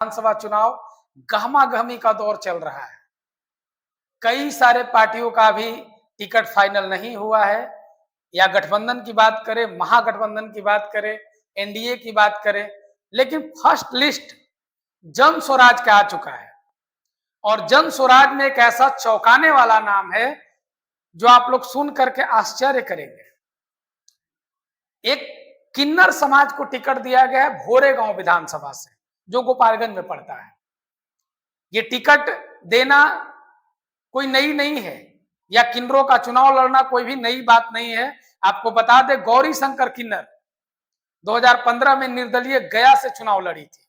विधानसभा चुनाव गहमागहमी का दौर चल रहा है। कई सारे पार्टियों का भी टिकट फाइनल नहीं हुआ है, या गठबंधन की बात करें, महागठबंधन की बात करें, एनडीए की बात करें, लेकिन फर्स्ट लिस्ट जन स्वराज का आ चुका है। और जन स्वराज में एक ऐसा चौंकाने वाला नाम है जो आप लोग सुन करके आश्चर्य करेंगे। एक किन्नर समाज को टिकट दिया गया है भोरेगांव विधानसभा से, जो गोपालगंज में पड़ता है। ये टिकट देना कोई नई नहीं है, या किन्नरों का चुनाव लड़ना कोई भी नई बात नहीं है। आपको बता दें, गौरी शंकर किन्नर 2015 में निर्दलीय गया से चुनाव लड़ी थी।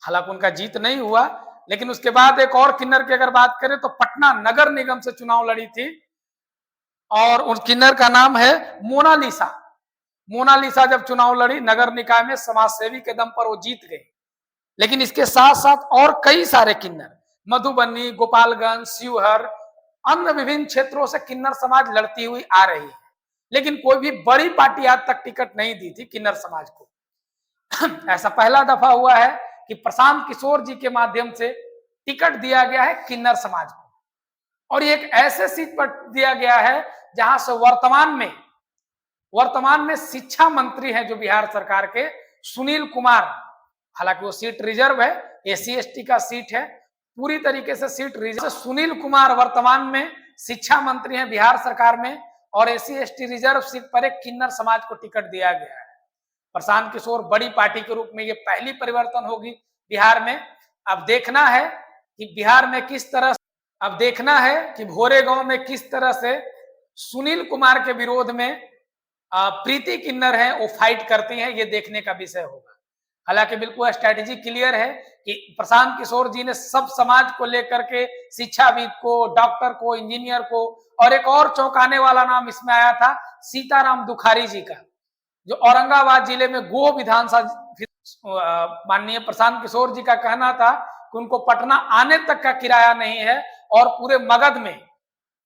हालांकि उनका जीत नहीं हुआ, लेकिन उसके बाद एक और किन्नर की अगर बात करें तो पटना नगर निगम से चुनाव लड़ी थी, और उस किन्नर का नाम है मोनालिसा। मोनालिसा जब चुनाव लड़ी नगर निकाय में, समाज सेवी के दम पर वो जीत गई। लेकिन इसके साथ साथ और कई सारे किन्नर, मधुबनी, गोपालगंज, शिवहर, अन्य विभिन्न क्षेत्रों से किन्नर समाज लड़ती हुई आ रही है, लेकिन कोई भी बड़ी पार्टी आज तक टिकट नहीं दी थी किन्नर समाज को। ऐसा पहला दफा हुआ है कि प्रशांत किशोर जी के माध्यम से टिकट दिया गया है किन्नर समाज को, और ये एक ऐसे सीट पर दिया गया है जहां से वर्तमान में शिक्षा मंत्री हैं जो बिहार सरकार के, सुनील कुमार। हालांकि वो सीट रिजर्व है, एससी/एसटी का सीट है, पूरी तरीके से सीट रिजर्व। सुनील कुमार वर्तमान में शिक्षा मंत्री हैं बिहार सरकार में, और एससी/एसटी रिजर्व सीट पर एक किन्नर समाज को टिकट दिया गया है। प्रशांत किशोर बड़ी पार्टी के रूप में ये पहली परिवर्तन होगी बिहार में। अब देखना है कि बिहार में किस तरह, अब देखना है कि भोरेगांव में किस तरह से सुनील कुमार के विरोध में प्रीति किन्नर है वो फाइट करती हैं, ये देखने का विषय होगा। हालांकि बिल्कुल स्ट्रैटेजी क्लियर है कि प्रशांत किशोर जी ने सब समाज को लेकर के, शिक्षाविद को, डॉक्टर को, इंजीनियर को, और एक और चौंकाने वाला नाम इसमें आया था सीताराम दुखारी जी का, जो औरंगाबाद जिले में गो विधानसभा। माननीय प्रशांत किशोर जी का कहना था कि उनको पटना आने तक का किराया नहीं है, और पूरे मगध में,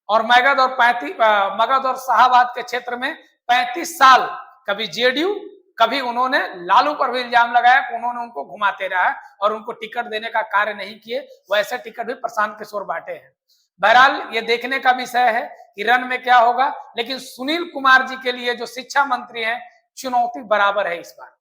और मगध और शाहबाद के क्षेत्र में 35 साल कभी जेडीयू, कभी उन्होंने लालू पर भी इल्जाम लगाया कि उन्होंने उनको घुमाते रहा और उनको टिकट देने का कार्य नहीं किए। वैसे टिकट भी प्रशांत किशोर बांटे हैं। बहरहाल ये देखने का विषय है कि रन में क्या होगा, लेकिन सुनील कुमार जी के लिए जो शिक्षा मंत्री हैं, चुनौती बराबर है इस बार।